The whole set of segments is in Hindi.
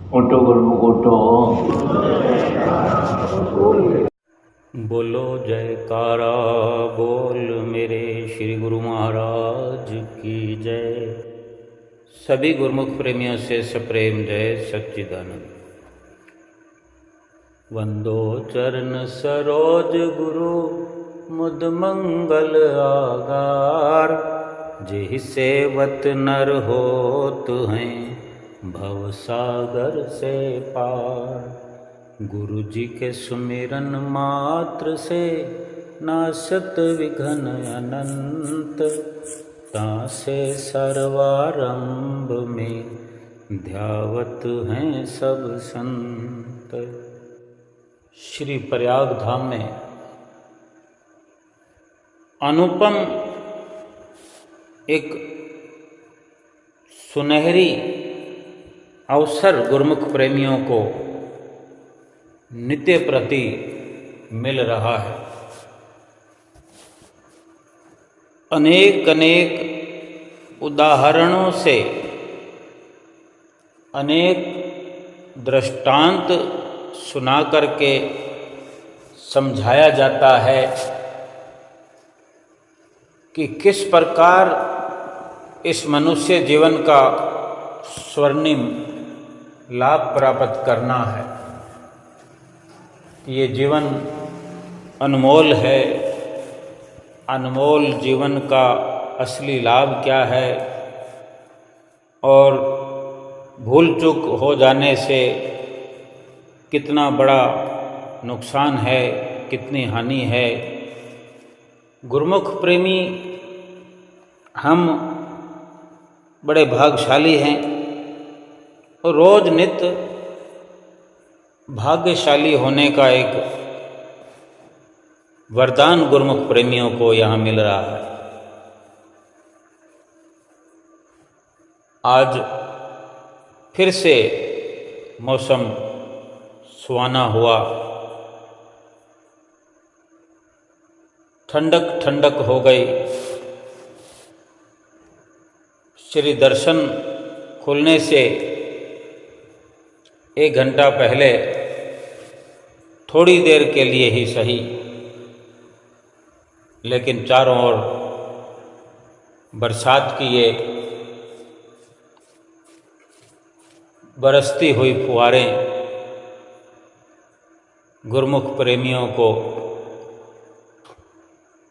उठो गुरमुख उठो। बोलो जयकारा बोल मेरे श्री गुरु महाराज की जय। सभी गुरुमुख प्रेमियों से सप्रेम जय सच्चिदानंद। वंदो चरण सरोज गुरु मुद मंगल आगार। जेहि सेवत नर होत हैं भव सागर से पार। गुरु जी के सुमिरन मात्र से नाशत विघ्न अनंत। तासे सर्वारंभ में ध्यावत हैं सब संत। श्री प्रयाग धाम में अनुपम एक सुनहरी अवसर गुरुमुख प्रेमियों को नित्य प्रति मिल रहा है। अनेक अनेक उदाहरणों से अनेक दृष्टांत सुना करके समझाया जाता है कि किस प्रकार इस मनुष्य जीवन का स्वर्णिम लाभ प्राप्त करना है। ये जीवन अनमोल है। अनमोल जीवन का असली लाभ क्या है और भूल चूक हो जाने से कितना बड़ा नुकसान है, कितनी हानि है। गुरुमुख प्रेमी हम बड़े भाग्यशाली हैं और रोज नित्य भाग्यशाली होने का एक वरदान गुरुमुख प्रेमियों को यहाँ मिल रहा है। आज फिर से मौसम सुहाना हुआ, ठंडक ठंडक हो गई। श्री दर्शन खुलने से 1 घंटा पहले थोड़ी देर के लिए ही सही, लेकिन चारों ओर बरसात की ये बरसती हुई फुहारें गुरुमुख प्रेमियों को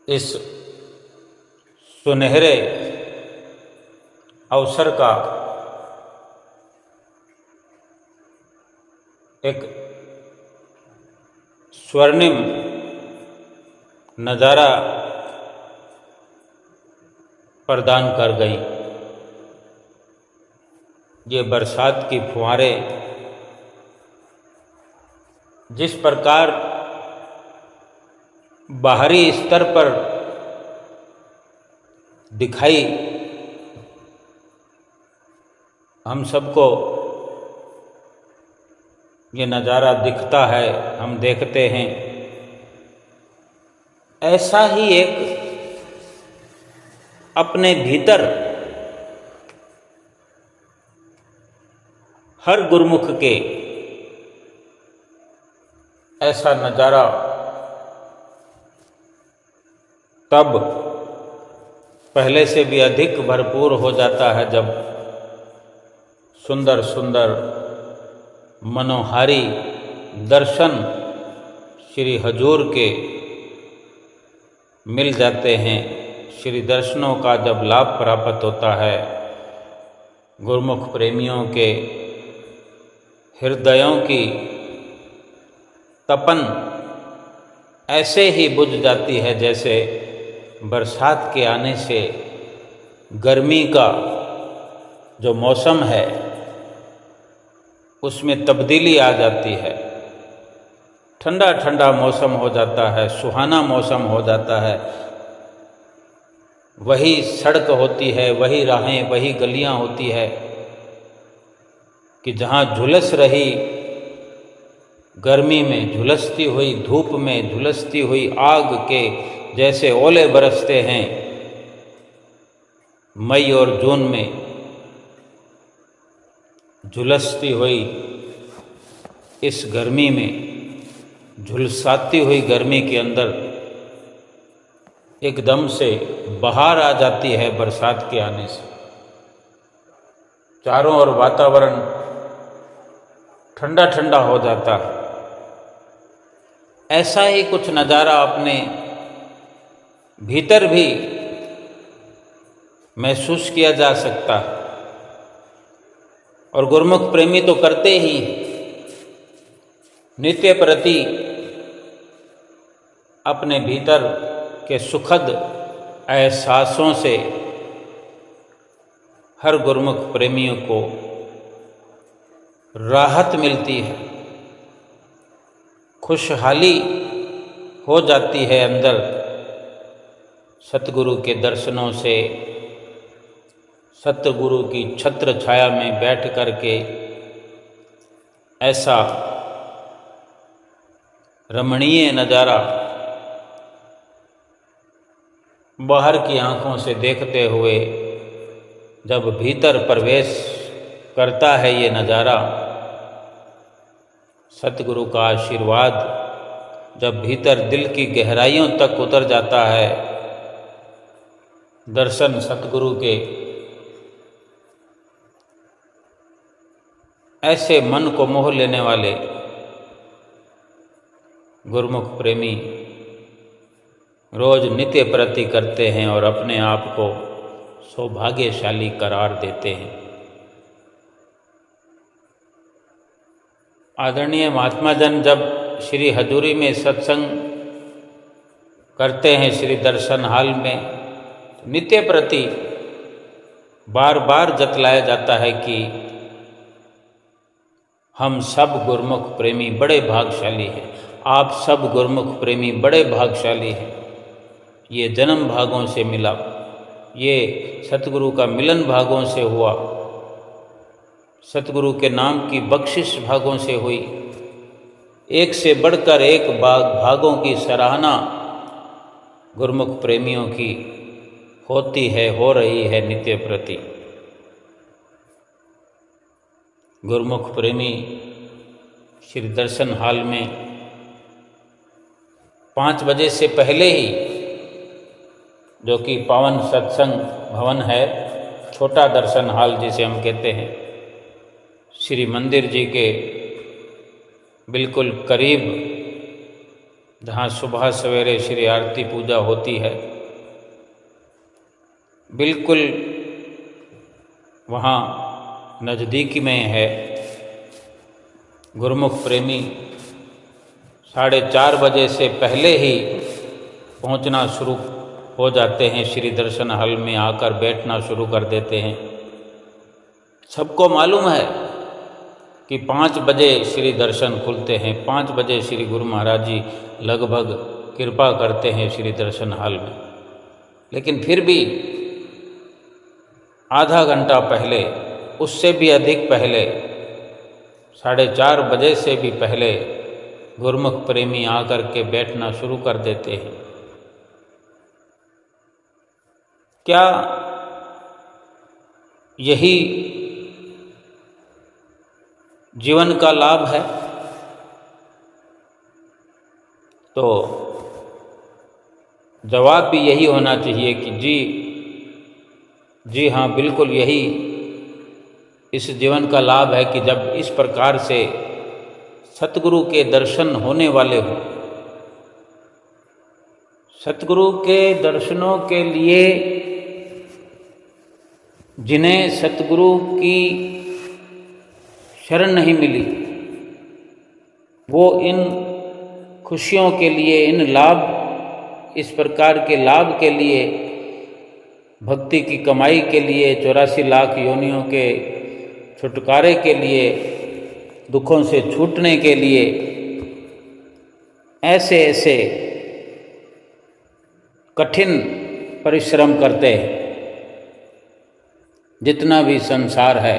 इस सुनहरे अवसर का एक स्वर्णिम नज़ारा प्रदान कर गई। ये बरसात की फुहारें जिस प्रकार बाहरी स्तर पर दिखाई हम सबको ये नज़ारा दिखता है, हम देखते हैं, ऐसा ही एक अपने भीतर हर गुरुमुख के ऐसा नज़ारा तब पहले से भी अधिक भरपूर हो जाता है जब सुंदर सुंदर मनोहारी दर्शन श्री हजूर के मिल जाते हैं। श्री दर्शनों का जब लाभ प्राप्त होता है, गुरुमुख प्रेमियों के हृदयों की तपन ऐसे ही बुझ जाती है जैसे बरसात के आने से गर्मी का जो मौसम है उसमें तब्दीली आ जाती है। ठंडा ठंडा मौसम हो जाता है, सुहाना मौसम हो जाता है। वही सड़क होती है, वही राहें, वही गलियां होती है कि जहाँ झुलस रही गर्मी में, झुलसती हुई धूप में, झुलसती हुई आग के जैसे ओले बरसते हैं मई और जून में, झुलसती हुई इस गर्मी में, झुलसाती हुई गर्मी के अंदर एकदम से बहार आ जाती है बरसात के आने से। चारों ओर वातावरण ठंडा ठंडा हो जाता है। ऐसा ही कुछ नज़ारा अपने भीतर भी महसूस किया जा सकता है। और गुरुमुख प्रेमी तो करते ही नित्य प्रति अपने भीतर के सुखद एहसासों से हर गुरुमुख प्रेमियों को राहत मिलती है, खुशहाली हो जाती है अंदर सतगुरु के दर्शनों से। सतगुरु की छत्र छाया में बैठ कर के ऐसा रमणीय नज़ारा बाहर की आँखों से देखते हुए जब भीतर प्रवेश करता है ये नज़ारा, सतगुरु का आशीर्वाद जब भीतर दिल की गहराइयों तक उतर जाता है, दर्शन सतगुरु के ऐसे मन को मोह लेने वाले गुरुमुख प्रेमी रोज नित्य प्रति करते हैं और अपने आप को सौभाग्यशाली करार देते हैं। आदरणीय महात्मा जन जब श्री हजूरी में सत्संग करते हैं, श्री दर्शन हाल में, तो नित्य प्रति बार बार जतलाया जाता है कि हम सब गुरुमुख प्रेमी बड़े भाग्यशाली हैं। आप सब गुरुमुख प्रेमी बड़े भाग्यशाली हैं। ये जन्म भागों से मिला, ये सतगुरु का मिलन भागों से हुआ, सतगुरु के नाम की बख्शिश भागों से हुई। एक से बढ़कर एक भागों की सराहना गुरुमुख प्रेमियों की होती है, हो रही है नित्य प्रति। गुरुमुख प्रेमी श्री दर्शन हाल में 5 बजे से पहले ही, जो कि पावन सत्संग भवन है, छोटा दर्शन हाल जिसे हम कहते हैं, श्री मंदिर जी के बिल्कुल करीब, जहाँ सुबह सवेरे श्री आरती पूजा होती है, बिल्कुल वहाँ नज़दीकी में है। गुरुमुख प्रेमी 4:30 बजे से पहले ही पहुँचना शुरू हो जाते हैं, श्री दर्शन हॉल में आकर बैठना शुरू कर देते हैं। सबको मालूम है कि 5 बजे श्री दर्शन खुलते हैं, 5 बजे श्री गुरु महाराज जी लगभग कृपा करते हैं श्री दर्शन हॉल में। लेकिन फिर भी आधा घंटा पहले, उससे भी अधिक पहले, 4:30 बजे से भी पहले गुरुमुख प्रेमी आकर के बैठना शुरू कर देते हैं। क्या यही जीवन का लाभ है? तो जवाब भी यही होना चाहिए कि जी हाँ, बिल्कुल यही इस जीवन का लाभ है कि जब इस प्रकार से सतगुरु के दर्शन होने वाले हों। सतगुरु के दर्शनों के लिए जिन्हें सतगुरु की शरण नहीं मिली, वो इन खुशियों के लिए, इन लाभ, इस प्रकार के लाभ के लिए, भक्ति की कमाई के लिए, 84 लाख योनियों के छुटकारे के लिए, दुखों से छूटने के लिए ऐसे ऐसे कठिन परिश्रम करते हैं। जितना भी संसार है,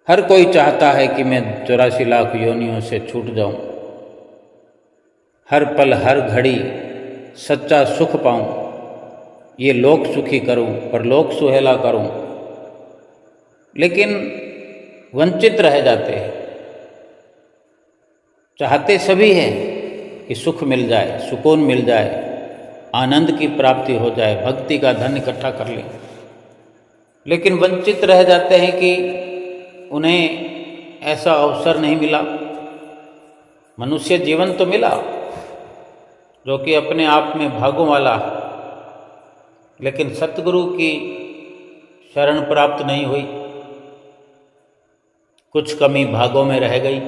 हर कोई चाहता है कि मैं 84 लाख योनियों से छूट जाऊं, हर पल हर घड़ी सच्चा सुख पाऊं, ये लोक सुखी करूं, परलोक सुहेला करूं, लेकिन वंचित रह जाते हैं। चाहते सभी हैं कि सुख मिल जाए, सुकून मिल जाए, आनंद की प्राप्ति हो जाए, भक्ति का धन इकट्ठा कर लें, लेकिन वंचित रह जाते हैं कि उन्हें ऐसा अवसर नहीं मिला। मनुष्य जीवन तो मिला जो कि अपने आप में भागों वाला है, लेकिन सतगुरु की शरण प्राप्त नहीं हुई, कुछ कमी भागों में रह गई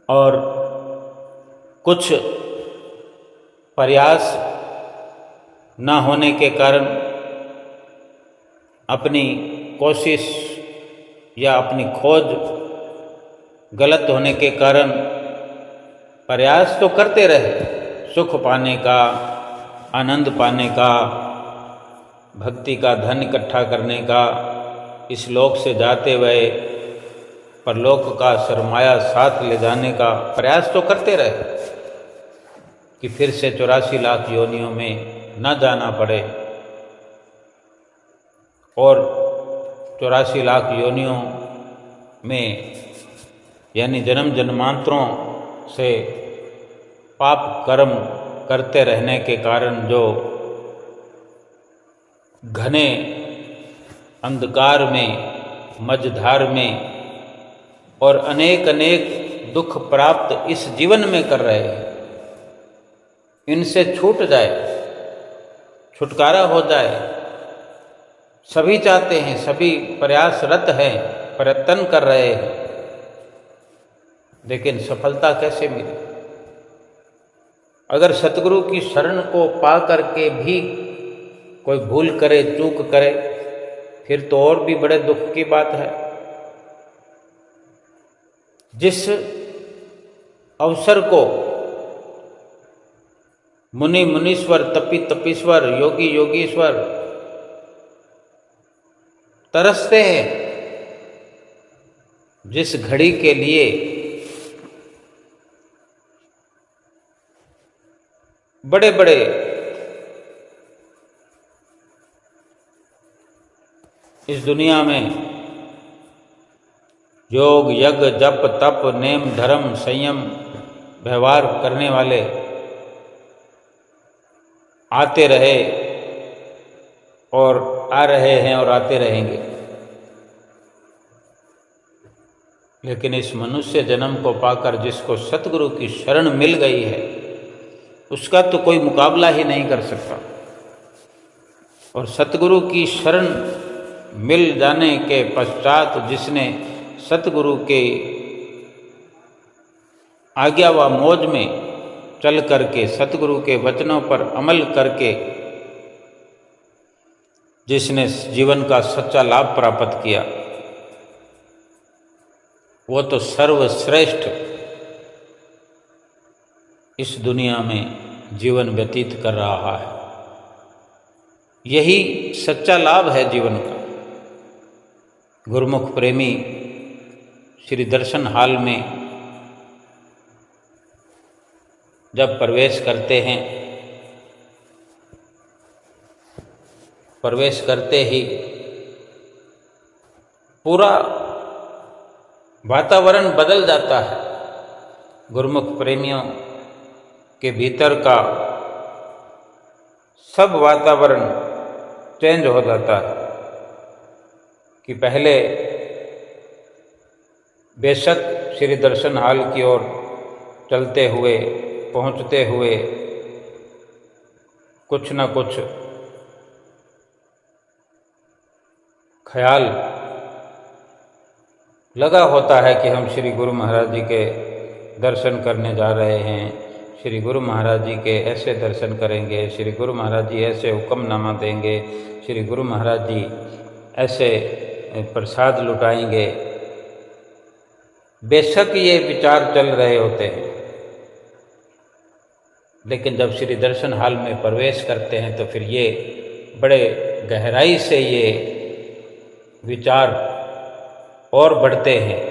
और कुछ प्रयास न होने के कारण, अपनी कोशिश या अपनी खोज गलत होने के कारण प्रयास तो करते रहे सुख पाने का, आनंद पाने का, भक्ति का धन इकट्ठा करने का, इस लोक से जाते हुए परलोक का सरमाया साथ ले जाने का प्रयास तो करते रहे कि फिर से 84 लाख योनियों में न जाना पड़े और 84 लाख योनियों में यानी जन्म जन्मांतरों से पाप कर्म करते रहने के कारण जो घने अंधकार में, मझधार में और अनेक अनेक दुख प्राप्त इस जीवन में कर रहे हैं, इनसे छूट जाए, छुटकारा हो जाए, सभी चाहते हैं, सभी प्रयासरत हैं, प्रयत्न कर रहे हैं, लेकिन सफलता कैसे मिले? अगर सतगुरु की शरण को पा करके भी कोई भूल करे, चूक करे, फिर तो और भी बड़े दुख की बात है। जिस अवसर को मुनि मुनीश्वर, तपी तपीश्वर, योगी योगीश्वर तरसते हैं, जिस घड़ी के लिए बड़े बड़े इस दुनिया में योग, यज्ञ, जप, तप, नेम, धर्म, संयम, व्यवहार करने वाले आते रहे और आ रहे हैं और आते रहेंगे, लेकिन इस मनुष्य जन्म को पाकर जिसको सतगुरु की शरण मिल गई है, उसका तो कोई मुकाबला ही नहीं कर सकता। और सतगुरु की शरण मिल जाने के पश्चात जिसने सतगुरु के आज्ञा व मौज में चल करके, सतगुरु के वचनों पर अमल करके जिसने जीवन का सच्चा लाभ प्राप्त किया, वो तो सर्वश्रेष्ठ इस दुनिया में जीवन व्यतीत कर रहा है। यही सच्चा लाभ है जीवन का। गुरुमुख प्रेमी श्री दर्शन हाल में जब प्रवेश करते हैं, प्रवेश करते ही पूरा वातावरण बदल जाता है। गुरुमुख प्रेमियों के भीतर का सब वातावरण चेंज हो जाता है कि पहले बेशक श्री दर्शन हाल की ओर चलते हुए, पहुँचते हुए कुछ न कुछ ख्याल लगा होता है कि हम श्री गुरु महाराज जी के दर्शन करने जा रहे हैं, श्री गुरु महाराज जी के ऐसे दर्शन करेंगे, श्री गुरु महाराज जी ऐसे हुक्मनामा देंगे, श्री गुरु महाराज जी ऐसे प्रसाद लुटाएंगे। बेशक ये विचार चल रहे होते हैं, लेकिन जब श्री दर्शन हाल में प्रवेश करते हैं तो फिर ये बड़े गहराई से ये विचार और बढ़ते हैं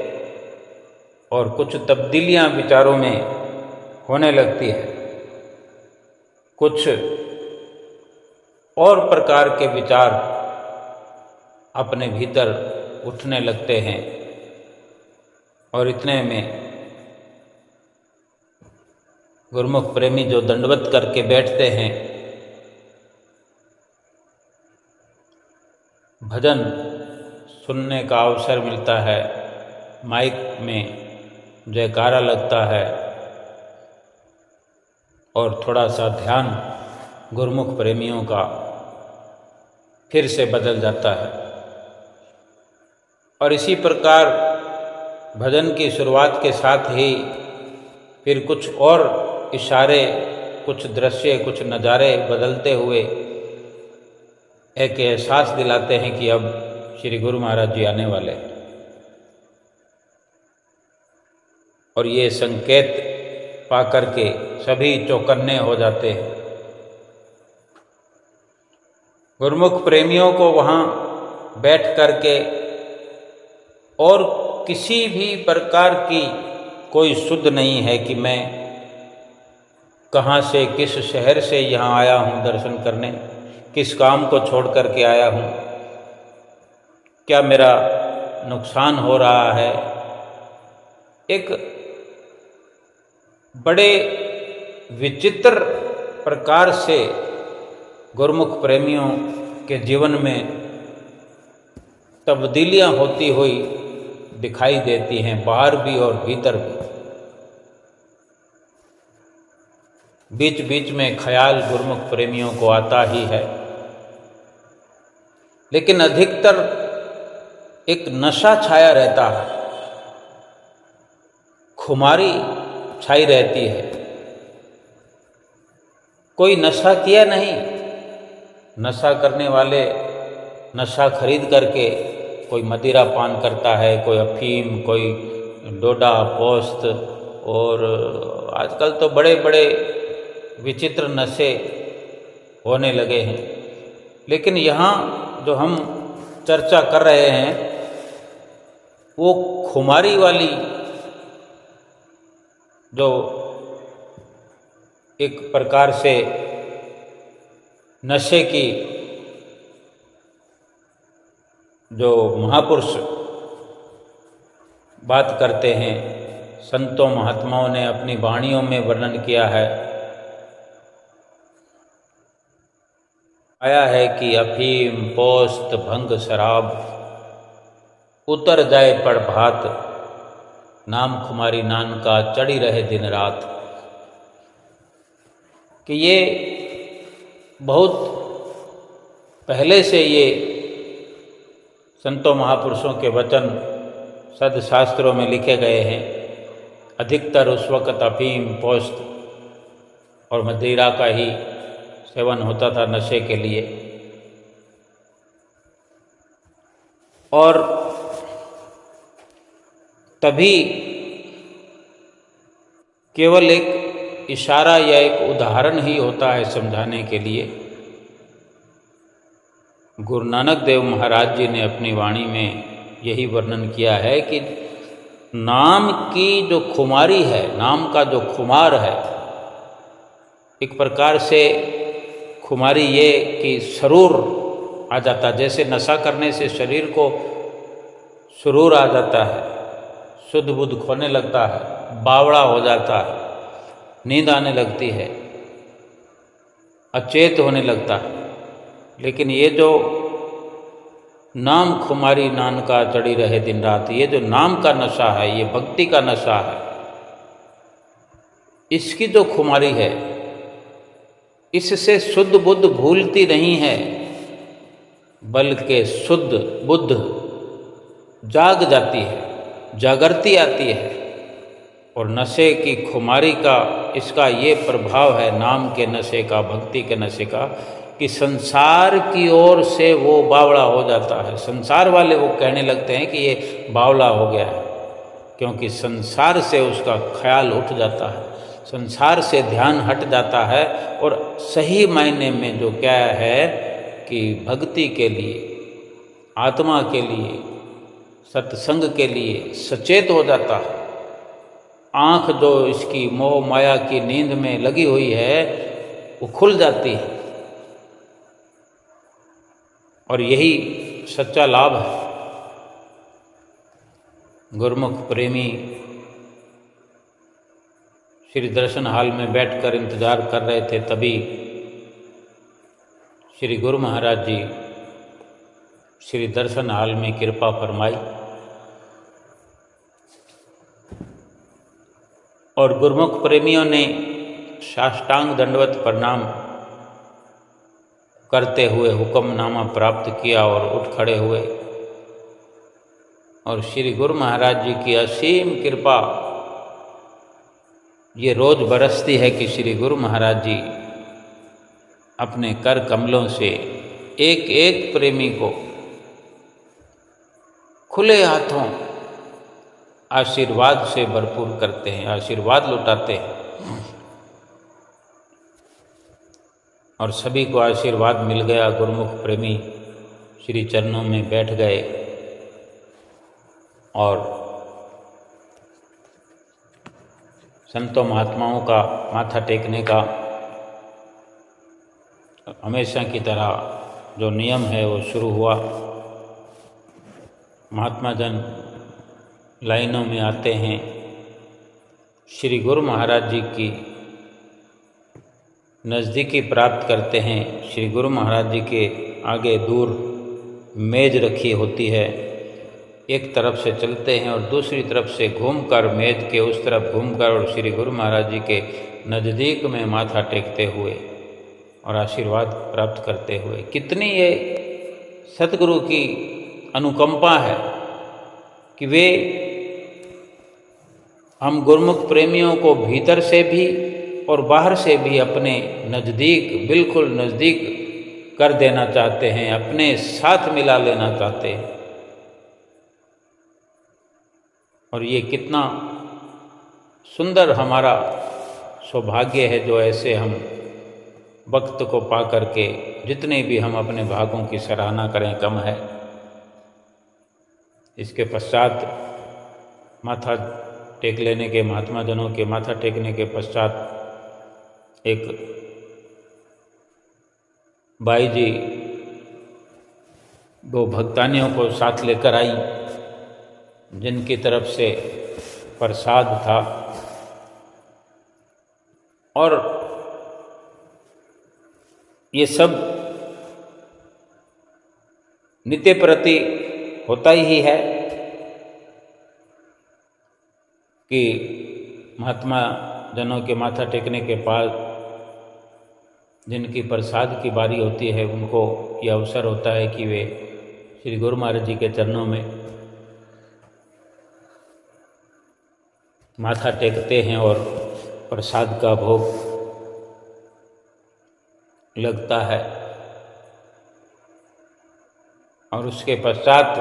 और कुछ तब्दीलियां विचारों में होने लगती है। कुछ और प्रकार के विचार अपने भीतर उठने लगते हैं और इतने में गुरुमुख प्रेमी जो दंडवत करके बैठते हैं, भजन सुनने का अवसर मिलता है, माइक में जयकारा लगता है और थोड़ा सा ध्यान गुरुमुख प्रेमियों का फिर से बदल जाता है। और इसी प्रकार भजन की शुरुआत के साथ ही फिर कुछ और इशारे, कुछ दृश्य, कुछ नज़ारे बदलते हुए एक एहसास दिलाते हैं कि अब श्री गुरु महाराज जी आने वाले। और ये संकेत पाकर के सभी चौकन्ने हो जाते हैं। गुरुमुख प्रेमियों को वहाँ बैठ कर के और किसी भी प्रकार की कोई सुध नहीं है कि मैं कहाँ से, किस शहर से यहाँ आया हूँ दर्शन करने, किस काम को छोड़ कर के आया हूँ, क्या मेरा नुकसान हो रहा है। एक बड़े विचित्र प्रकार से गुरुमुख प्रेमियों के जीवन में तब्दीलियाँ होती हुई दिखाई देती हैं, बाहर भी और भीतर भी। बीच बीच में ख्याल गुरुमुख प्रेमियों को आता ही है, लेकिन अधिकतर एक नशा छाया रहता है, खुमारी छाई रहती है। कोई नशा किया नहीं, नशा करने वाले नशा खरीद करके कोई मदिरा पान करता है, कोई अफीम, कोई डोडा पोस्त, और आजकल तो बड़े बड़े विचित्र नशे होने लगे हैं। लेकिन यहाँ जो हम चर्चा कर रहे हैं वो खुमारी वाली जो एक प्रकार से नशे की जो महापुरुष बात करते हैं, संतों महात्माओं ने अपनी वाणियों में वर्णन किया है, आया है कि अफीम, पोस्त, भंग, शराब उतर जाए पड़ भात, नाम खुमारी नान का चढ़ी रहे दिन रात। कि ये बहुत पहले से ये संतों महापुरुषों के वचन सदशास्त्रों में लिखे गए हैं। अधिकतर उस वक़्त अफीम, पोस्त और मदिरा का ही सेवन होता था नशे के लिए। और तभी केवल एक इशारा या एक उदाहरण ही होता है समझाने के लिए। गुरु नानक देव महाराज जी ने अपनी वाणी में यही वर्णन किया है कि नाम की जो खुमारी है, नाम का जो खुमार है, एक प्रकार से खुमारी ये कि सरूर आ जाता, जैसे नशा करने से शरीर को सुरूर आ जाता है, शुद्ध बुद्ध खोने लगता है, बावड़ा हो जाता है, नींद आने लगती है, अचेत होने लगता है। लेकिन ये जो नाम खुमारी नान का चढ़ी रहे दिन रात, ये जो नाम का नशा है, ये भक्ति का नशा है, इसकी जो खुमारी है, इससे शुद्ध बुद्ध भूलती नहीं है, बल्कि शुद्ध बुद्ध जाग जाती है, जागृति आती है। और नशे की खुमारी का इसका ये प्रभाव है, नाम के नशे का, भक्ति के नशे का, कि संसार की ओर से वो बावड़ा हो जाता है। संसार वाले वो कहने लगते हैं कि ये बावला हो गया है, क्योंकि संसार से उसका ख्याल उठ जाता है, संसार से ध्यान हट जाता है और सही मायने में जो क्या है कि भक्ति के लिए, आत्मा के लिए, सत्संग के लिए सचेत हो जाता है। आँख जो इसकी मोह माया की नींद में लगी हुई है वो खुल जाती है, और यही सच्चा लाभ है। गुरुमुख प्रेमी श्री दर्शन हॉल में बैठकर इंतज़ार कर रहे थे, तभी श्री गुरु महाराज जी श्री दर्शन हॉल में कृपा फरमाई और गुरुमुख प्रेमियों ने साष्टांग दंडवत प्रणाम करते हुए हुक्मनामा प्राप्त किया और उठ खड़े हुए। और श्री गुरु महाराज जी की असीम कृपा ये रोज बरसती है कि श्री गुरु महाराज जी अपने कर कमलों से एक एक प्रेमी को खुले हाथों आशीर्वाद से भरपूर करते हैं, आशीर्वाद लुटाते हैं। और सभी को आशीर्वाद मिल गया। गुरुमुख प्रेमी श्री चरणों में बैठ गए और संतों महात्माओं का माथा टेकने का हमेशा की तरह जो नियम है वो शुरू हुआ। महात्मा जन लाइनों में आते हैं, श्री गुरु महाराज जी की नज़दीकी प्राप्त करते हैं। श्री गुरु महाराज जी के आगे दूर मेज रखी होती है, एक तरफ से चलते हैं और दूसरी तरफ से घूमकर मेज के उस तरफ घूमकर और श्री गुरु महाराज जी के नज़दीक में माथा टेकते हुए और आशीर्वाद प्राप्त करते हुए। कितनी ये सतगुरु की अनुकंपा है कि वे हम गुरुमुख प्रेमियों को भीतर से भी और बाहर से भी अपने नज़दीक, बिल्कुल नज़दीक कर देना चाहते हैं, अपने साथ मिला लेना चाहते हैं। और ये कितना सुंदर हमारा सौभाग्य है जो ऐसे हम वक्त को पा करके, जितने भी हम अपने भागों की सराहना करें कम है। इसके पश्चात माथा टेक लेने के, महात्मा जनों के माथा टेकने के पश्चात एक बाई जी दो भक्तानियों को साथ लेकर आई, जिनकी तरफ से प्रसाद था। और ये सब नित्य प्रति होता ही है कि महात्मा जनों के माथा टेकने के बाद जिनकी प्रसाद की बारी होती है, उनको यह अवसर होता है कि वे श्री गुरु महाराज जी के चरणों में माथा टेकते हैं और प्रसाद का भोग लगता है। और उसके पश्चात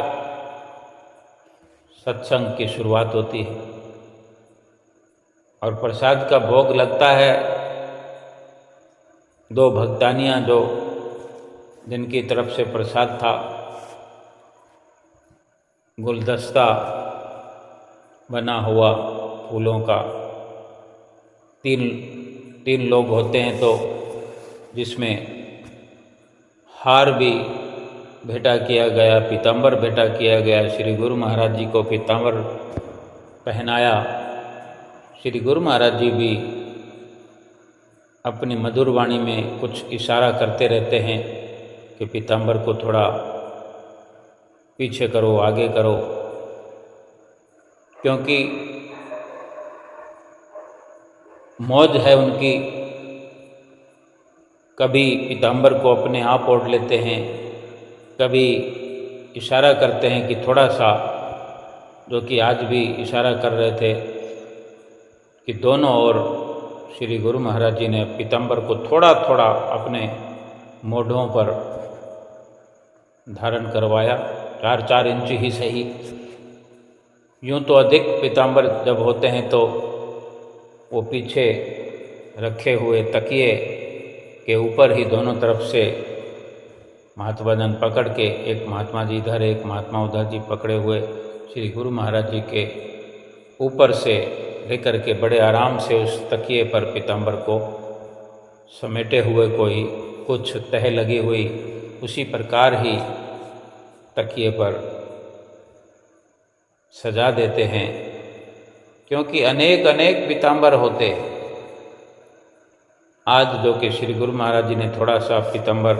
सत्संग की शुरुआत होती है और प्रसाद का भोग लगता है। दो भक्तानियाँ जो जिनकी तरफ से प्रसाद था, गुलदस्ता बना हुआ फूलों का, तीन लोग होते हैं, तो जिसमें हार भी भेंटा किया गया, पीताम्बर भेंटा किया गया। श्री गुरु महाराज जी को पीताम्बर पहनाया। श्री गुरु महाराज जी भी अपनी मधुर वाणी में कुछ इशारा करते रहते हैं कि पीताम्बर को थोड़ा पीछे करो, आगे करो, क्योंकि मौज है उनकी। कभी पीताम्बर को अपने आप ओढ़ लेते हैं, कभी इशारा करते हैं कि थोड़ा सा, जो कि आज भी इशारा कर रहे थे कि दोनों ओर श्री गुरु महाराज जी ने पीताम्बर को थोड़ा थोड़ा अपने मोढ़ों पर धारण करवाया, 4-4 इंच ही सही। यूँ तो अधिक पीताम्बर जब होते हैं तो वो पीछे रखे हुए तकिए के ऊपर ही दोनों तरफ से महात्मा जन पकड़ के, एक महात्मा जी इधर, एक महात्मा उधर जी पकड़े हुए श्री गुरु महाराज जी के ऊपर से लेकर के बड़े आराम से उस तकिए पर पीताम्बर को समेटे हुए, कोई कुछ तह लगी हुई, उसी प्रकार ही तकिए पर सजा देते हैं, क्योंकि अनेक अनेक पीताम्बर होते हैं। आज जो कि श्री गुरु महाराज जी ने थोड़ा सा पीताम्बर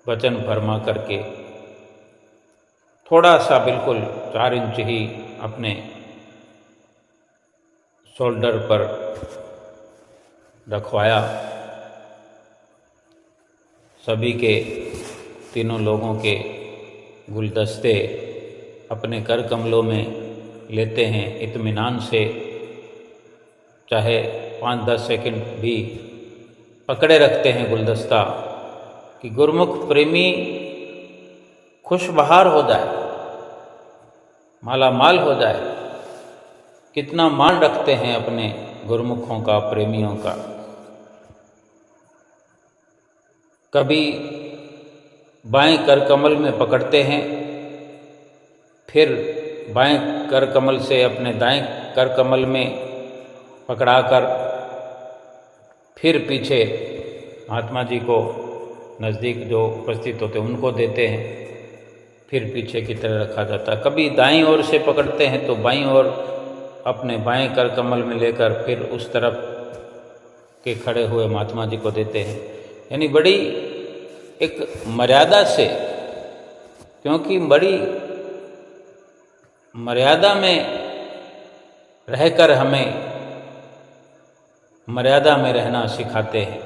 वचन फरमा करके थोड़ा सा बिल्कुल 4 इंच ही अपने शोल्डर पर रखवाया। सभी के, तीनों लोगों के गुलदस्ते अपने कर कमलों में लेते हैं इत्मीनान से, चाहे 5-10 सेकंड भी पकड़े रखते हैं गुलदस्ता, कि गुरमुख प्रेमी खुशबहार हो जाए, माला माल हो जाए। कितना मान रखते हैं अपने गुरमुखों का, प्रेमियों का। कभी बाएं कर कमल में पकड़ते हैं, फिर बाएं कर कमल से अपने दाएं कर कमल में पकड़ाकर फिर पीछे महात्मा जी को नज़दीक जो उपस्थित होते हैं उनको देते हैं, फिर पीछे की तरह रखा जाता है। कभी दाईं ओर से पकड़ते हैं तो बाईं ओर अपने बाएं कर कमल में लेकर फिर उस तरफ के खड़े हुए महात्मा जी को देते हैं। यानी बड़ी एक मर्यादा से, क्योंकि बड़ी मर्यादा में रहकर हमें मर्यादा में रहना सिखाते हैं,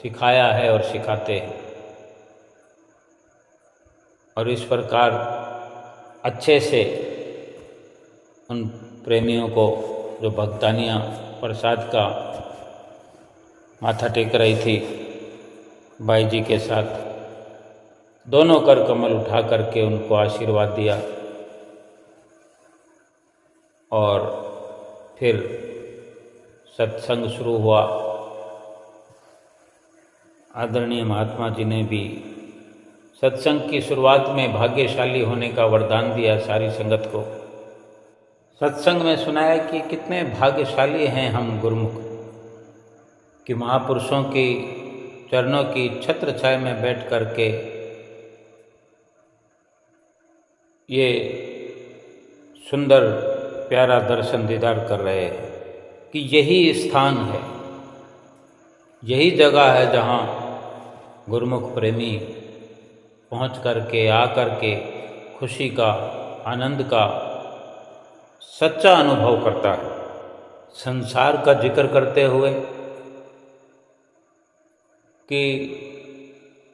सिखाया है और सिखाते हैं। और इस प्रकार अच्छे से उन प्रेमियों को, जो भक्तानियाँ प्रसाद का माथा टेक रही थी बाई जी के साथ, दोनों कर कमल उठा करके उनको आशीर्वाद दिया। और फिर सत्संग शुरू हुआ। आदरणीय महात्मा जी ने भी सत्संग की शुरुआत में भाग्यशाली होने का वरदान दिया सारी संगत को। सत्संग में सुनाया कि कितने भाग्यशाली हैं हम गुरुमुख, कि महापुरुषों की चरणों की छत्र छाया में बैठ करके ये सुंदर प्यारा दर्शन दीदार कर रहे हैं, कि यही स्थान है, यही जगह है जहाँ गुरुमुख प्रेमी पहुँच करके, आकर के खुशी का, आनंद का सच्चा अनुभव करता है। संसार का जिक्र करते हुए कि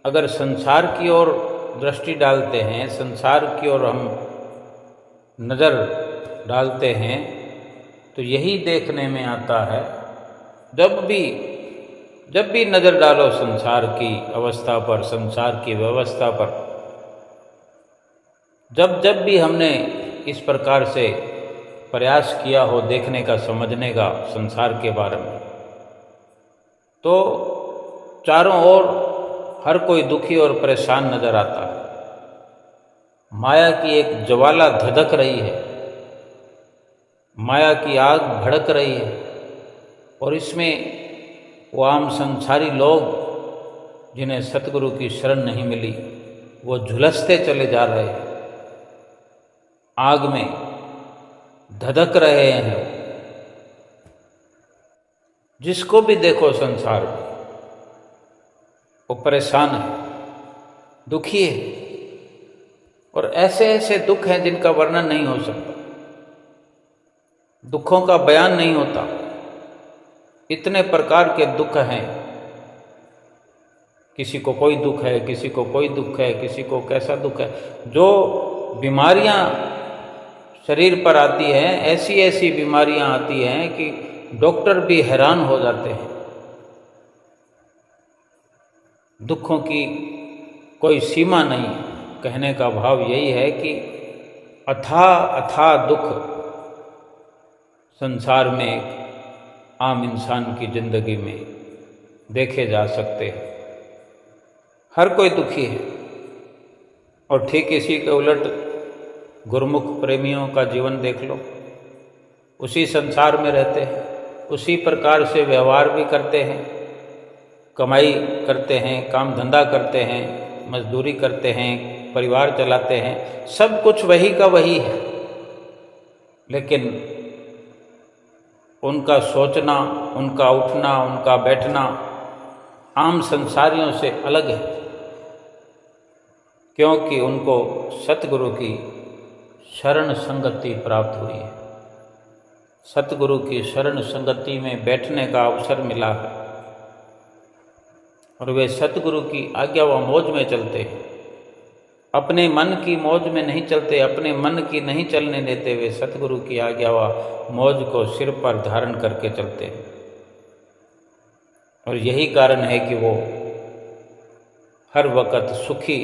अगर संसार की ओर दृष्टि डालते हैं, संसार की ओर हम नज़र डालते हैं, तो यही देखने में आता है, जब भी नज़र डालो संसार की अवस्था पर, संसार की व्यवस्था पर, जब भी हमने इस प्रकार से प्रयास किया हो देखने का, समझने का संसार के बारे में, तो चारों ओर हर कोई दुखी और परेशान नजर आता है। माया की एक ज्वाला धधक रही है, माया की आग भड़क रही है, और इसमें वो आम संसारी लोग जिन्हें सतगुरु की शरण नहीं मिली, वो झुलसते चले जा रहे हैं, आग में धधक रहे हैं। जिसको भी देखो संसार में वो परेशान है, दुखी है, और ऐसे ऐसे दुख हैं जिनका वर्णन नहीं हो सकता, दुखों का बयान नहीं होता। इतने प्रकार के दुख हैं, किसी को कोई दुख है, किसी को कोई दुख है, किसी को कैसा दुख है। जो बीमारियां शरीर पर आती हैं, ऐसी ऐसी बीमारियां आती हैं कि डॉक्टर भी हैरान हो जाते हैं। दुखों की कोई सीमा नहीं। कहने का भाव यही है कि अथाह अथाह दुख संसार में एक आम इंसान की जिंदगी में देखे जा सकते हैं। हर कोई दुखी है। और ठीक इसी के उलट गुरुमुख प्रेमियों का जीवन देख लो, उसी संसार में रहते हैं, उसी प्रकार से व्यवहार भी करते हैं, कमाई करते हैं, काम धंधा करते हैं, मजदूरी करते हैं, परिवार चलाते हैं, सब कुछ वही का वही है। लेकिन उनका सोचना, उनका उठना, उनका बैठना आम संसारियों से अलग है, क्योंकि उनको सतगुरु की शरण संगति प्राप्त हुई है। सतगुरु की शरण संगति में बैठने का अवसर मिला है और वे सतगुरु की आज्ञा व मौज में चलते हैं। अपने मन की मौज में नहीं चलते, अपने मन की नहीं चलने देते, वे सतगुरु की आज्ञा व मौज को सिर पर धारण करके चलते हैं। और यही कारण है कि वो हर वक़्त सुखी,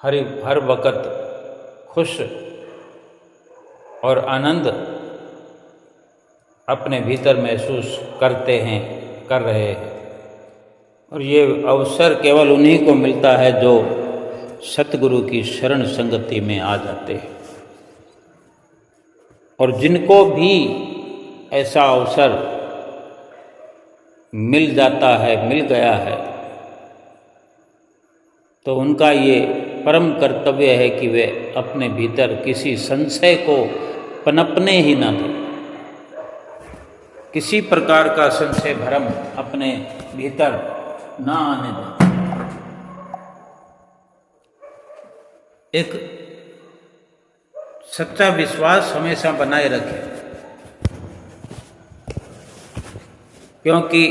हर वक़्त खुश और आनंद अपने भीतर महसूस करते हैं, कर रहे हैं। और ये अवसर केवल उन्हीं को मिलता है जो सतगुरु की शरण संगति में आ जाते हैं। और जिनको भी ऐसा अवसर मिल जाता है, मिल गया है, तो उनका ये परम कर्तव्य है कि वे अपने भीतर किसी संशय को पनपने ही न दें। किसी प्रकार का संशय भ्रम अपने भीतर ना आने दें। एक सच्चा विश्वास हमेशा बनाए रखें, क्योंकि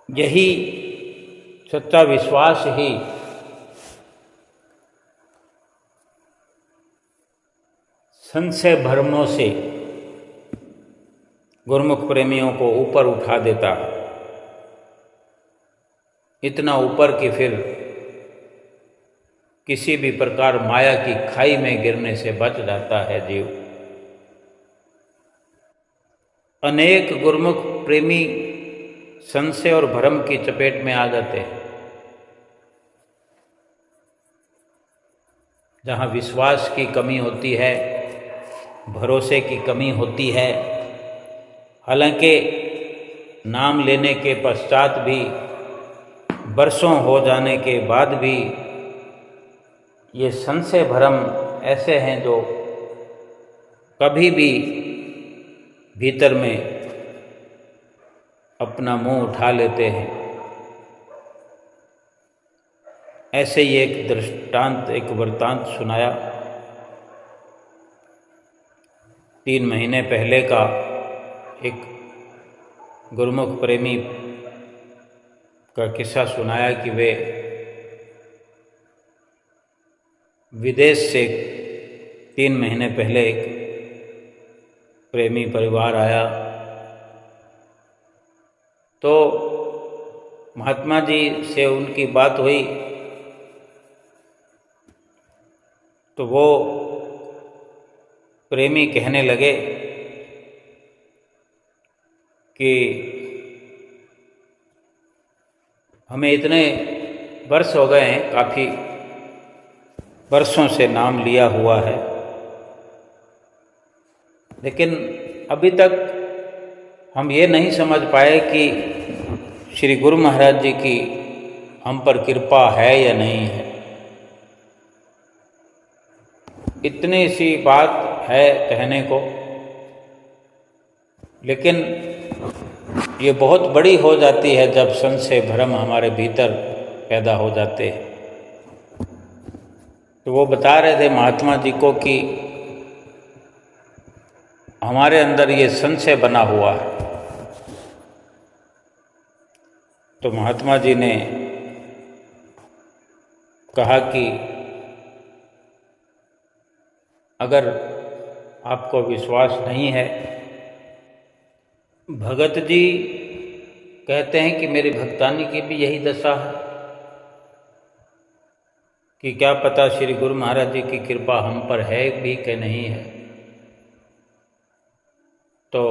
यही सच्चा विश्वास ही संशय भ्रमों से गुरुमुख प्रेमियों को ऊपर उठा देता है, इतना ऊपर कि फिर किसी भी प्रकार माया की खाई में गिरने से बच जाता है जीव। अनेक गुरुमुख प्रेमी संशय और भ्रम की चपेट में आ जाते हैं। जहाँ विश्वास की कमी होती है, भरोसे की कमी होती है, हालांकि नाम लेने के पश्चात भी, बरसों हो जाने के बाद भी ये संशय भ्रम ऐसे हैं जो कभी भी भीतर में अपना मुंह उठा लेते हैं। ऐसे ही एक दृष्टांत, एक वृत्तांत सुनाया। 3 महीने पहले का एक गुरुमुख प्रेमी का किस्सा सुनाया कि वे विदेश से 3 महीने पहले एक प्रेमी परिवार आया, तो महात्मा जी से उनकी बात हुई, तो वो प्रेमी कहने लगे कि हमें इतने वर्ष हो गए हैं, काफ़ी वर्षों से नाम लिया हुआ है, लेकिन अभी तक हम ये नहीं समझ पाए कि श्री गुरु महाराज जी की हम पर कृपा है या नहीं है। इतनी सी बात है कहने को, लेकिन ये बहुत बड़ी हो जाती है जब संशय भ्रम हमारे भीतर पैदा हो जाते हैं। तो वो बता रहे थे महात्मा जी को कि हमारे अंदर ये संशय बना हुआ है। तो महात्मा जी ने कहा कि अगर आपको विश्वास नहीं है, भगत जी कहते हैं कि मेरी भक्तानी की भी यही दशा है कि क्या पता श्री गुरु महाराज जी की कृपा हम पर है भी कि नहीं है। तो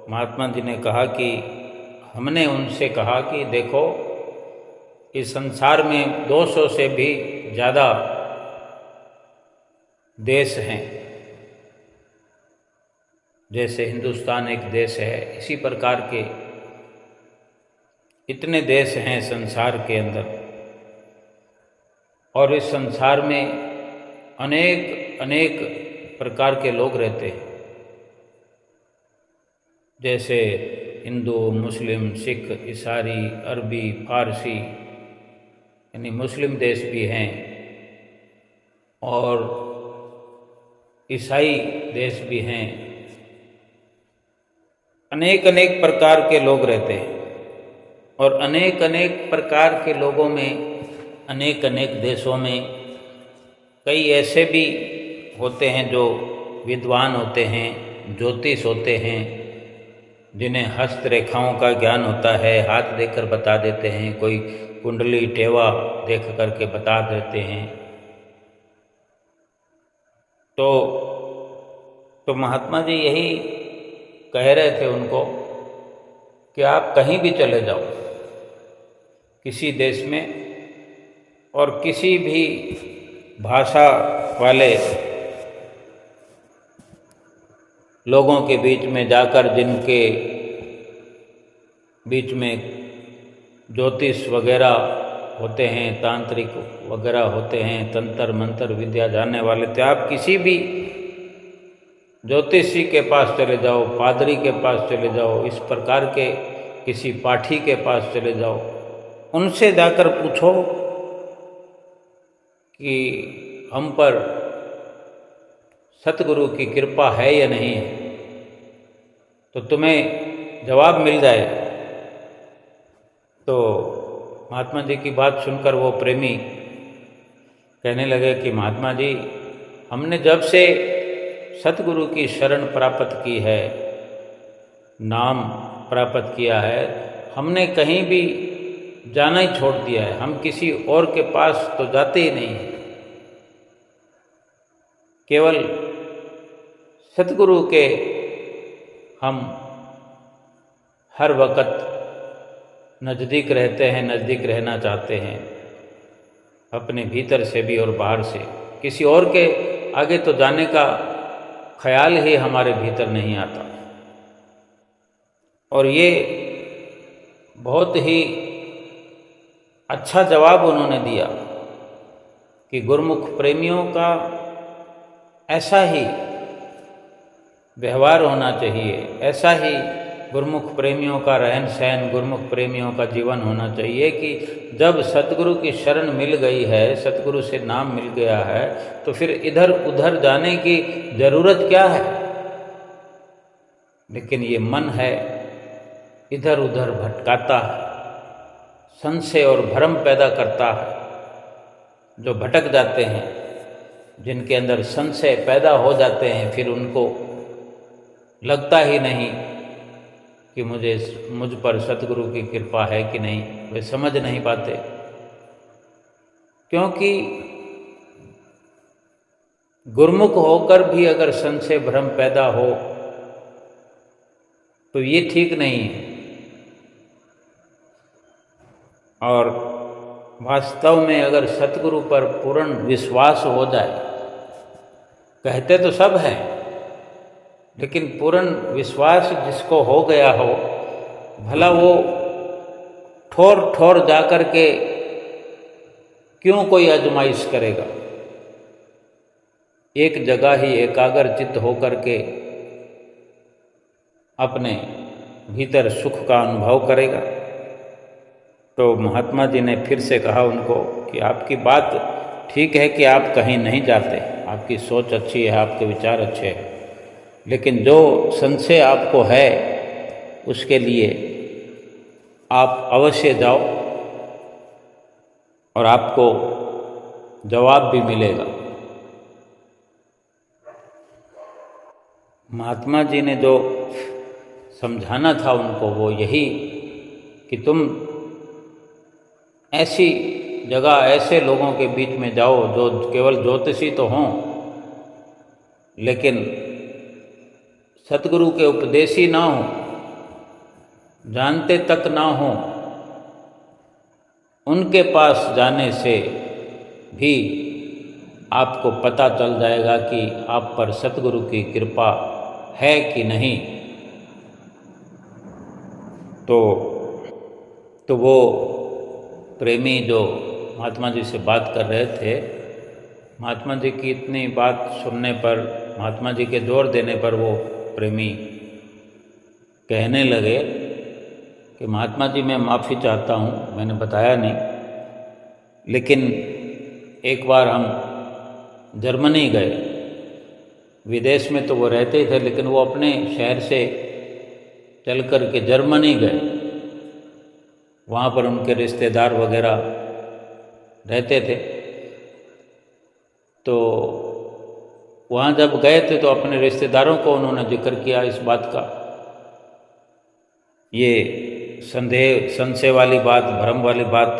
महात्मा जी ने कहा कि हमने उनसे कहा कि देखो, इस संसार में 200 से भी ज़्यादा देश हैं। जैसे हिंदुस्तान एक देश है, इसी प्रकार के इतने देश हैं संसार के अंदर, और इस संसार में अनेक अनेक प्रकार के लोग रहते हैं, जैसे हिंदू, मुस्लिम, सिख, ईसाई, अरबी, फारसी, यानी मुस्लिम देश भी हैं और ईसाई देश भी हैं। अनेक अनेक प्रकार के लोग रहते हैं और अनेक अनेक प्रकार के लोगों में, अनेक अनेक देशों में कई ऐसे भी होते हैं जो विद्वान होते हैं, ज्योतिष होते हैं, जिन्हें हस्त रेखाओं का ज्ञान होता है, हाथ देकर बता देते हैं, कोई कुंडली टेवा देख करके बता देते हैं। तो महात्मा जी यही कह रहे थे उनको कि आप कहीं भी चले जाओ, किसी देश में और किसी भी भाषा वाले लोगों के बीच में जाकर, जिनके बीच में ज्योतिष वगैरह होते हैं, तांत्रिक वगैरह होते हैं, तंत्र मंत्र विद्या जानने वाले, तो आप किसी भी ज्योतिषी के पास चले जाओ, पादरी के पास चले जाओ, इस प्रकार के किसी पाठी के पास चले जाओ, उनसे जाकर पूछो कि हम पर सतगुरु की कृपा है या नहीं है, तो तुम्हें जवाब मिल जाए। तो महात्मा जी की बात सुनकर वो प्रेमी कहने लगे कि महात्मा जी, हमने जब से सतगुरु की शरण प्राप्त की है, नाम प्राप्त किया है, हमने कहीं भी जाना ही छोड़ दिया है, हम किसी और के पास तो जाते ही नहीं हैं, केवल सतगुरु के हम हर वक्त नज़दीक रहते हैं, नज़दीक रहना चाहते हैं, अपने भीतर से भी और बाहर से। किसी और के आगे तो जाने का ख्याल ही हमारे भीतर नहीं आता। और ये बहुत ही अच्छा जवाब उन्होंने दिया कि गुरुमुख प्रेमियों का ऐसा ही व्यवहार होना चाहिए, ऐसा ही गुरुमुख प्रेमियों का रहन सहन, गुरुमुख प्रेमियों का जीवन होना चाहिए कि जब सतगुरु की शरण मिल गई है, सतगुरु से नाम मिल गया है, तो फिर इधर उधर जाने की ज़रूरत क्या है। लेकिन ये मन है इधर उधर भटकाता है, संशय और भ्रम पैदा करता है। जो भटक जाते हैं, जिनके अंदर संशय पैदा हो जाते हैं, फिर उनको लगता ही नहीं कि मुझ पर सतगुरु की कृपा है कि नहीं, वे समझ नहीं पाते, क्योंकि गुरुमुख होकर भी अगर संशय भ्रम पैदा हो तो ये ठीक नहीं है। और वास्तव में अगर सतगुरु पर पूर्ण विश्वास हो जाए, कहते तो सब हैं, लेकिन पूर्ण विश्वास जिसको हो गया हो, भला वो ठोर ठोर जाकर के क्यों कोई आजमाइश करेगा। एक जगह ही एकाग्र चित्त होकर के अपने भीतर सुख का अनुभव करेगा। तो महात्मा जी ने फिर से कहा उनको कि आपकी बात ठीक है कि आप कहीं नहीं जाते, आपकी सोच अच्छी है, आपके विचार अच्छे हैं, लेकिन जो संशय आपको है उसके लिए आप अवश्य जाओ और आपको जवाब भी मिलेगा। महात्मा जी ने जो समझाना था उनको वो यही कि तुम ऐसी जगह, ऐसे लोगों के बीच में जाओ जो केवल ज्योतिषी तो हों, लेकिन सतगुरु के उपदेशी ना हो, जानते तक ना हो। उनके पास जाने से भी आपको पता चल जाएगा कि आप पर सतगुरु की कृपा है कि नहीं। तो वो प्रेमी जो महात्मा जी से बात कर रहे थे, महात्मा जी की इतनी बात सुनने पर, महात्मा जी के जोर देने पर वो प्रेमी कहने लगे कि महात्मा जी मैं माफ़ी चाहता हूँ, मैंने बताया नहीं, लेकिन एक बार हम जर्मनी गए। विदेश में तो वो रहते ही थे, लेकिन वो अपने शहर से चल कर के जर्मनी गए। वहाँ पर उनके रिश्तेदार वगैरह रहते थे। तो वहाँ जब गए थे तो अपने रिश्तेदारों को उन्होंने जिक्र किया इस बात का, ये संशय वाली बात, भ्रम वाली बात।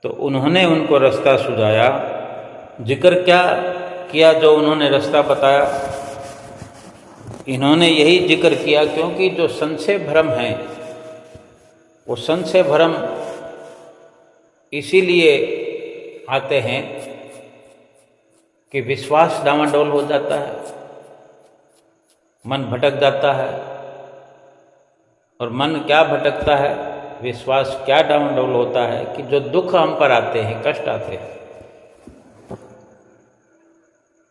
तो उन्होंने उनको रास्ता सुझाया। जिक्र क्या किया जो उन्होंने रास्ता बताया? इन्होंने यही जिक्र किया क्योंकि जो संशय भ्रम है, वो संशय भ्रम इसीलिए आते हैं कि विश्वास डामाडोल हो जाता है, मन भटक जाता है। और मन क्या भटकता है, विश्वास क्या डामाडोल होता है कि जो दुख हम पर आते हैं, कष्ट आते हैं,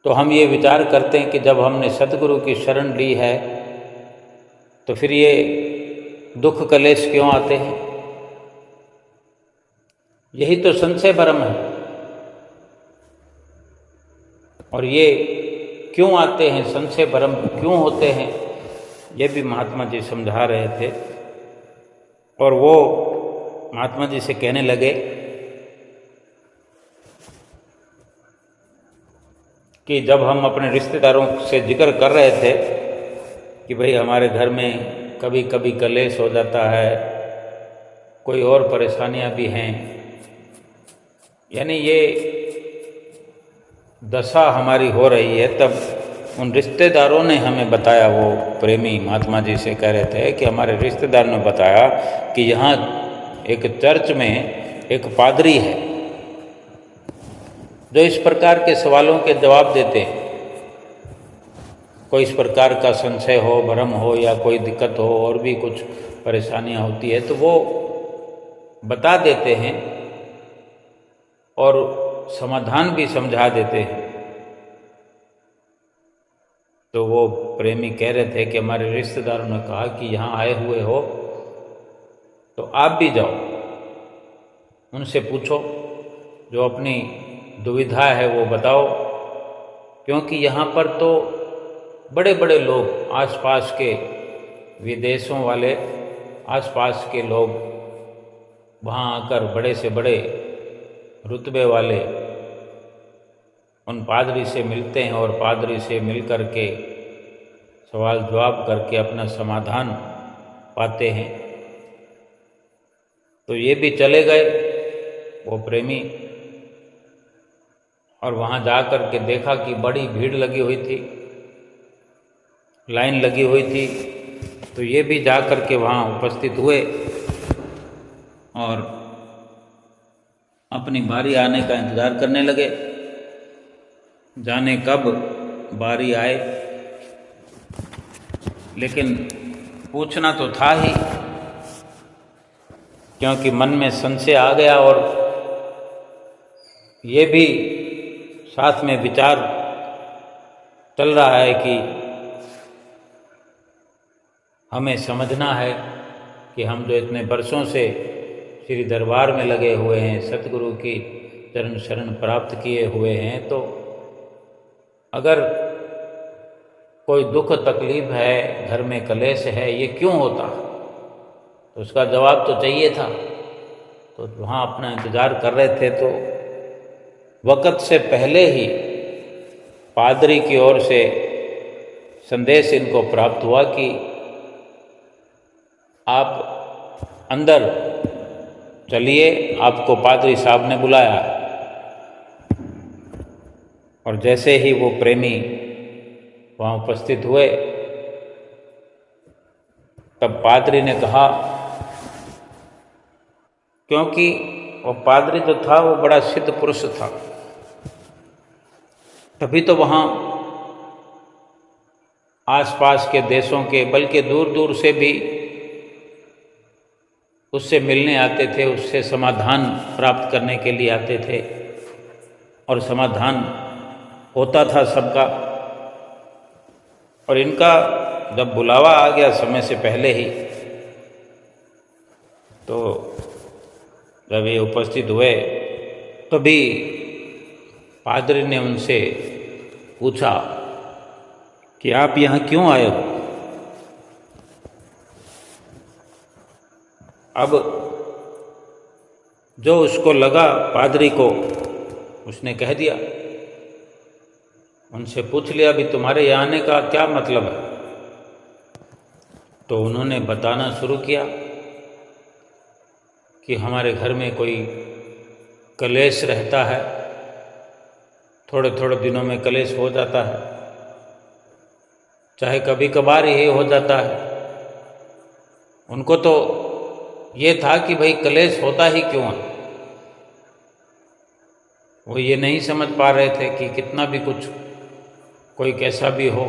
तो हम ये विचार करते हैं कि जब हमने सतगुरु की शरण ली है तो फिर ये दुख कलेश क्यों आते हैं। यही तो संशय भ्रम है। और ये क्यों आते हैं, संशय भ्रम क्यों होते हैं, ये भी महात्मा जी समझा रहे थे। और वो महात्मा जी से कहने लगे कि जब हम अपने रिश्तेदारों से जिक्र कर रहे थे कि भाई हमारे घर में कभी कभी कलेश हो जाता है, कोई और परेशानियां भी हैं, यानी ये दशा हमारी हो रही है, तब उन रिश्तेदारों ने हमें बताया, वो प्रेमी महात्मा जी से कह रहे थे कि हमारे रिश्तेदार ने बताया कि यहाँ एक चर्च में एक पादरी है जो इस प्रकार के सवालों के जवाब देते हैं। कोई इस प्रकार का संशय हो, भ्रम हो या कोई दिक्कत हो और भी कुछ परेशानियाँ होती है तो वो बता देते हैं और समाधान भी समझा देते हैं। तो वो प्रेमी कह रहे थे कि हमारे रिश्तेदारों ने कहा कि यहाँ आए हुए हो तो आप भी जाओ, उनसे पूछो, जो अपनी दुविधा है वो बताओ, क्योंकि यहाँ पर तो बड़े बड़े लोग, आसपास के विदेशों वाले, आसपास के लोग वहाँ आकर बड़े से बड़े रुतबे वाले उन पादरी से मिलते हैं और पादरी से मिल कर के सवाल जवाब करके अपना समाधान पाते हैं। तो ये भी चले गए वो प्रेमी, और वहाँ जा कर के देखा कि बड़ी भीड़ लगी हुई थी, लाइन लगी हुई थी। तो ये भी जा कर के वहाँ उपस्थित हुए और अपनी बारी आने का इंतज़ार करने लगे। जाने कब बारी आए, लेकिन पूछना तो था ही, क्योंकि मन में संशय आ गया और ये भी साथ में विचार चल रहा है कि हमें समझना है कि हम जो इतने वर्षों से श्री दरबार में लगे हुए हैं, सतगुरु की चरण शरण प्राप्त किए हुए हैं, तो अगर कोई दुख तकलीफ है, घर में कलेश है, ये क्यों होता, तो उसका जवाब तो चाहिए था। तो वहाँ अपना इंतज़ार कर रहे थे तो वक़्त से पहले ही पादरी की ओर से संदेश इनको प्राप्त हुआ कि आप अंदर चलिए, आपको पादरी साहब ने बुलाया। और जैसे ही वो प्रेमी वहाँ उपस्थित हुए, तब पादरी ने कहा, क्योंकि वो पादरी जो था वो बड़ा सिद्ध पुरुष था, तभी तो वहाँ आसपास के देशों के, बल्कि दूर दूर से भी उससे मिलने आते थे, उससे समाधान प्राप्त करने के लिए आते थे। और समाधान होता था सबका। और इनका जब बुलावा आ गया समय से पहले ही, तो जब ये उपस्थित हुए तभी पादरी ने उनसे पूछा कि आप यहाँ क्यों आए हो। अब जो उसको लगा पादरी को, उसने कह दिया, उनसे पूछ लिया भी तुम्हारे यहाँ आने का क्या मतलब है। तो उन्होंने बताना शुरू किया कि हमारे घर में कोई कलेश रहता है, थोड़े थोड़े दिनों में कलेश हो जाता है, चाहे कभी कभार ही हो जाता है। उनको तो ये था कि भाई कलेश होता ही क्यों है। वो ये नहीं समझ पा रहे थे कि कितना भी कुछ कोई कैसा भी हो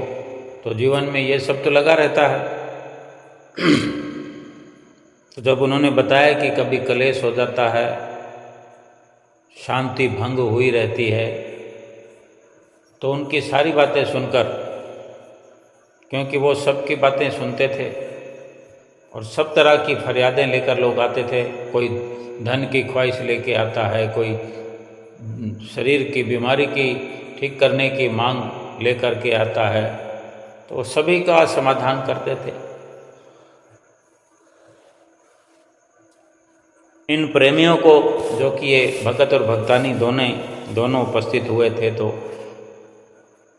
तो जीवन में ये सब तो लगा रहता है। तो जब उन्होंने बताया कि कभी कलेश हो जाता है, शांति भंग हुई रहती है, तो उनकी सारी बातें सुनकर, क्योंकि वो सबकी बातें सुनते थे और सब तरह की फरियादें लेकर लोग आते थे, कोई धन की ख्वाहिश लेके आता है, कोई शरीर की बीमारी की ठीक करने की मांग लेकर के आता है, तो सभी का समाधान करते थे। इन प्रेमियों को, जो कि ये भगत और भक्तानी दोनों उपस्थित हुए थे, तो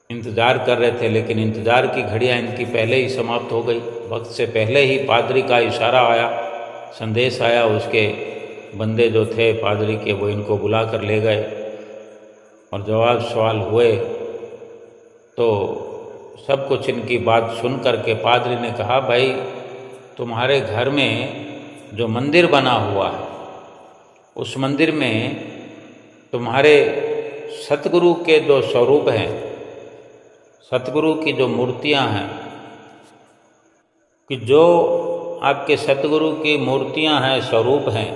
इंतज़ार कर रहे थे, लेकिन इंतज़ार की घड़ियाँ इनकी पहले ही समाप्त हो गई। वक्त से पहले ही पादरी का इशारा आया, संदेश आया, उसके बंदे जो थे पादरी के वो इनको बुला कर ले गए और जवाब सवाल हुए। तो सब कुछ इनकी बात सुन कर के पादरी ने कहा, भाई तुम्हारे घर में जो मंदिर बना हुआ है, उस मंदिर में तुम्हारे सतगुरु के जो स्वरूप हैं, सतगुरु की जो मूर्तियां हैं, कि जो आपके सतगुरु की मूर्तियां हैं, स्वरूप हैं,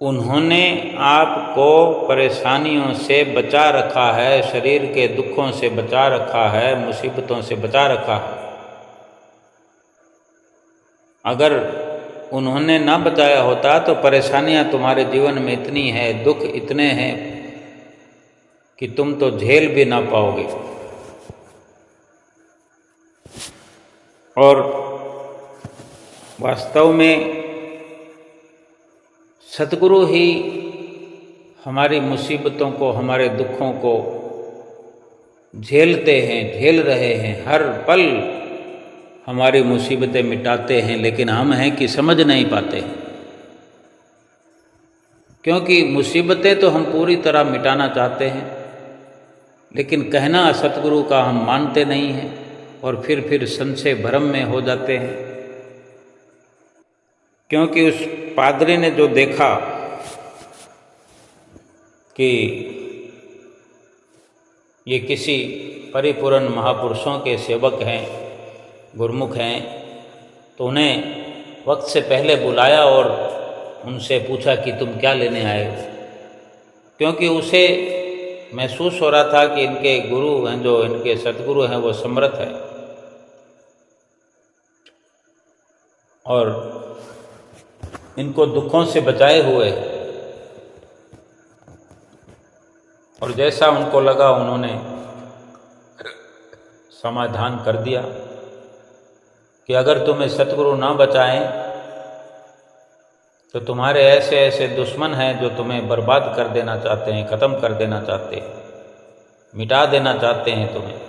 उन्होंने आपको परेशानियों से बचा रखा है, शरीर के दुखों से बचा रखा है, मुसीबतों से बचा रखा है। अगर उन्होंने ना बचाया होता तो परेशानियां तुम्हारे जीवन में इतनी है, दुख इतने हैं कि तुम तो झेल भी ना पाओगे। और वास्तव में सतगुरु ही हमारी मुसीबतों को, हमारे दुखों को झेलते हैं, झेल रहे हैं, हर पल हमारी मुसीबतें मिटाते हैं, लेकिन हम हैं कि समझ नहीं पाते हैं। क्योंकि मुसीबतें तो हम पूरी तरह मिटाना चाहते हैं, लेकिन कहना सतगुरु का हम मानते नहीं हैं और फिर संशय भ्रम में हो जाते हैं। क्योंकि उस पादरी ने जो देखा कि ये किसी परिपूर्ण महापुरुषों के सेवक हैं, गुरमुख हैं, तो उन्हें वक्त से पहले बुलाया और उनसे पूछा कि तुम क्या लेने आए हो। क्योंकि उसे महसूस हो रहा था कि इनके गुरु हैं, जो इनके सतगुरु हैं, वो समर्थ है और इनको दुखों से बचाए हुए। और जैसा उनको लगा उन्होंने समाधान कर दिया कि अगर तुम्हें सतगुरु ना बचाएं तो तुम्हारे ऐसे ऐसे दुश्मन हैं जो तुम्हें बर्बाद कर देना चाहते हैं, ख़त्म कर देना चाहते हैं, मिटा देना चाहते हैं तुम्हें,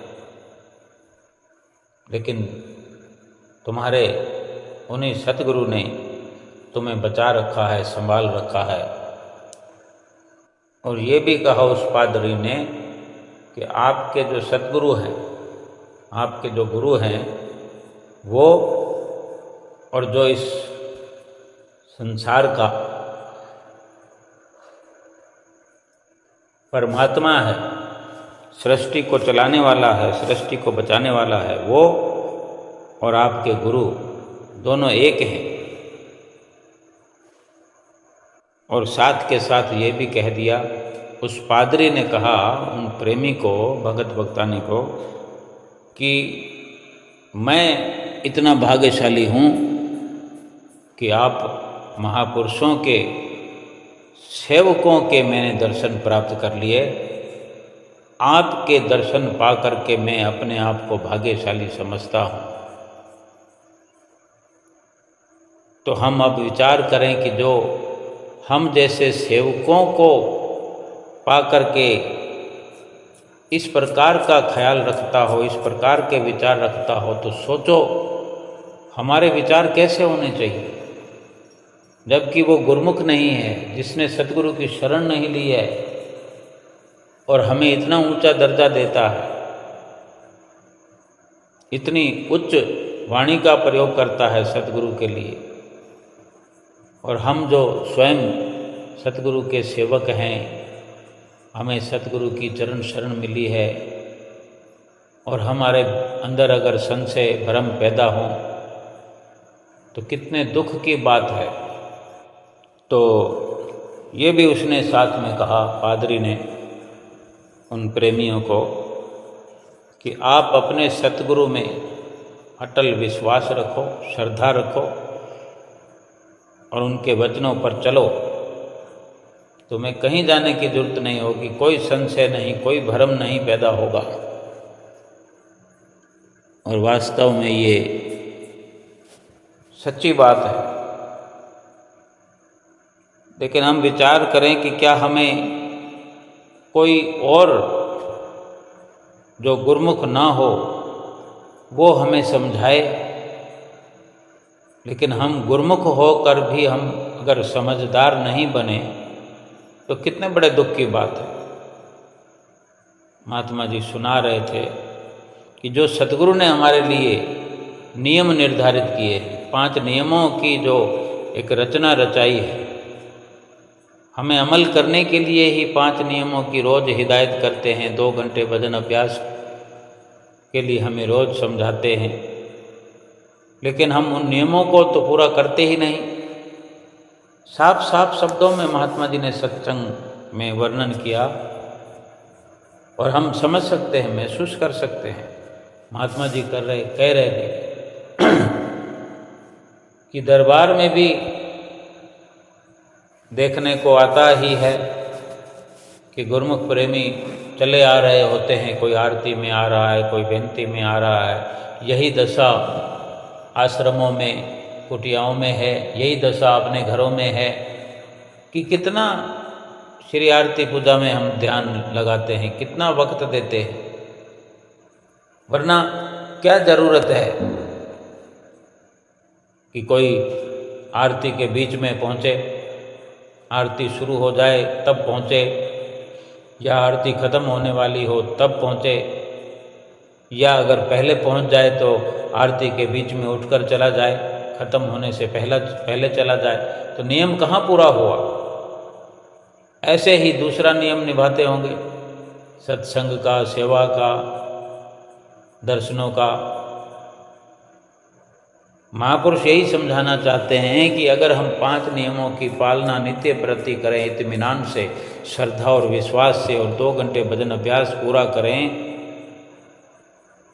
लेकिन तुम्हारे उन्हीं सतगुरु ने तुम्हें बचा रखा है, संभाल रखा है। और ये भी कहा उस पादरी ने कि आपके जो सतगुरु हैं, आपके जो गुरु हैं, वो और जो इस संसार का परमात्मा है, सृष्टि को चलाने वाला है, सृष्टि को बचाने वाला है, वो और आपके गुरु दोनों एक हैं। और साथ के साथ ये भी कह दिया, उस पादरी ने कहा उन प्रेमी को, भगत भक्तानी को, कि मैं इतना भाग्यशाली हूँ कि आप महापुरुषों के सेवकों के मैंने दर्शन प्राप्त कर लिए। आपके दर्शन पा करके मैं अपने आप को भाग्यशाली समझता हूँ। तो हम अब विचार करें कि जो हम जैसे सेवकों को पा करके इस प्रकार का ख्याल रखता हो, इस प्रकार के विचार रखता हो, तो सोचो हमारे विचार कैसे होने चाहिए। जबकि वो गुरुमुख नहीं है, जिसने सतगुरु की शरण नहीं ली है और हमें इतना ऊंचा दर्जा देता है, इतनी उच्च वाणी का प्रयोग करता है सतगुरु के लिए। और हम जो स्वयं सतगुरु के सेवक हैं, हमें सतगुरु की चरण शरण मिली है, और हमारे अंदर अगर संशय भ्रम पैदा हो तो कितने दुख की बात है। तो ये भी उसने साथ में कहा, पादरी ने उन प्रेमियों को, कि आप अपने सतगुरु में अटल विश्वास रखो, श्रद्धा रखो और उनके वचनों पर चलो। तुम्हें कहीं जाने की जरूरत नहीं होगी, कोई संशय नहीं, कोई भ्रम नहीं पैदा होगा। और वास्तव में ये सच्ची बात है। लेकिन हम विचार करें कि क्या हमें कोई और जो गुरुमुख ना हो वो हमें समझाए, लेकिन हम गुरुमुख होकर भी हम अगर समझदार नहीं बने तो कितने बड़े दुख की बात है। महात्मा जी सुना रहे थे कि जो सतगुरु ने हमारे लिए नियम निर्धारित किए, 5 नियमों की जो एक रचना रचाई है, हमें अमल करने के लिए ही 5 नियमों की रोज़ हिदायत करते हैं। 2 घंटे भजन अभ्यास के लिए हमें रोज़ समझाते हैं, लेकिन हम उन नियमों को तो पूरा करते ही नहीं। साफ साफ शब्दों में महात्मा जी ने सत्संग में वर्णन किया और हम समझ सकते हैं, महसूस कर सकते हैं। महात्मा जी कह रहे थे कि दरबार में भी देखने को आता ही है कि गुरुमुख प्रेमी चले आ रहे होते हैं, कोई आरती में आ रहा है, कोई बेनती में आ रहा है। यही दशा आश्रमों में, कुटियाओं में है, यही दशा अपने घरों में है कि कितना श्री आरती पूजा में हम ध्यान लगाते हैं, कितना वक्त देते हैं। वरना क्या ज़रूरत है कि कोई आरती के बीच में पहुँचे, आरती शुरू हो जाए तब पहुँचे, या आरती ख़त्म होने वाली हो तब पहुँचे, या अगर पहले पहुँच जाए तो आरती के बीच में उठकर चला जाए, ख़त्म होने से पहले चला जाए। तो नियम कहाँ पूरा हुआ। ऐसे ही दूसरा नियम निभाते होंगे, सत्संग का, सेवा का, दर्शनों का। महापुरुष यही समझाना चाहते हैं कि अगर हम 5 नियमों की पालना नित्य प्रति करें, इत्मीनान से, श्रद्धा और विश्वास से, और 2 घंटे भजन अभ्यास पूरा करें,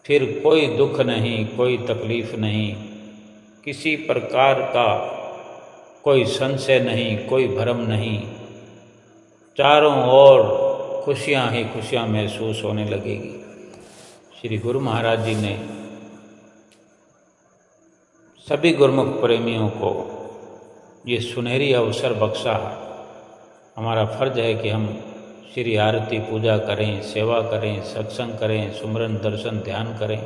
फिर कोई दुख नहीं, कोई तकलीफ नहीं, किसी प्रकार का कोई संशय नहीं, कोई भ्रम नहीं। चारों ओर खुशियाँ ही खुशियाँ महसूस होने लगेगी। श्री गुरु महाराज जी ने सभी गुरुमुख प्रेमियों को ये सुनहरी अवसर बख्शा है। हमारा फर्ज है कि हम श्री आरती पूजा करें, सेवा करें, सत्संग करें, सुमरन दर्शन ध्यान करें,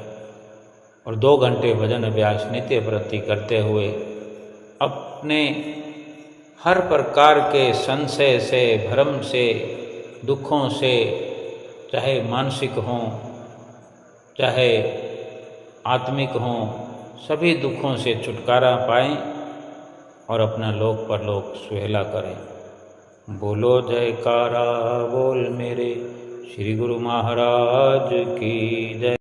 और 2 घंटे भजन अभ्यास नित्य प्रति करते हुए अपने हर प्रकार के संशय से, भ्रम से, दुखों से, चाहे मानसिक हों चाहे आत्मिक हों, सभी दुखों से छुटकारा पाएं और अपना लोक परलोक सुहेला करें। बोलो जयकारा बोल मेरे श्री गुरु महाराज की जय।